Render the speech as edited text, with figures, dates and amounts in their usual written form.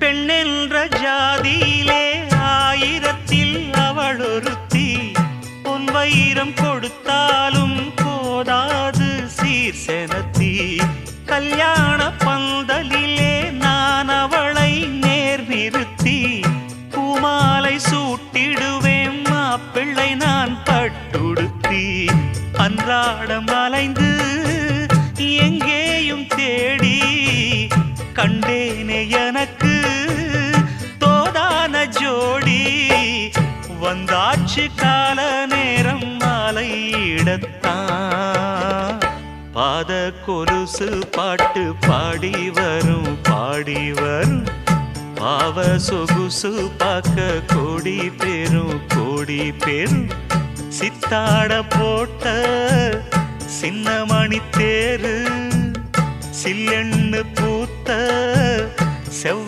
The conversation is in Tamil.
பெண்ணென்ற ஜாதியிலே ஆயிரத்தில் அவள் ஒருத்தி. பொன் வைரம் கொடுத்தாலும் போதாது சீர் செனத்தி. கல்யாண பந்தலிலே நான் அவளை நேர் நிறுத்தி. பூமாலை சூட்டிடுவேன் மாப்பிள்ளை நான் பட்டுடுத்தி. அன்றாடம் அலைந்து எங்கேயும் தேடி கண்டேனே எனக்கு தோதான ஜோடி. வந்தாச்சு கால நேரம் மாலையிடத்தான். பாத கொலுசு பாட்டு பாடி வரும் பாடி வரும். பாவ சொகுசு பார்க்க கோடி பேரும். சித்தாட போட்ட சின்ன மணி தேரு. சில்லெண்ணு பூத்த செவ்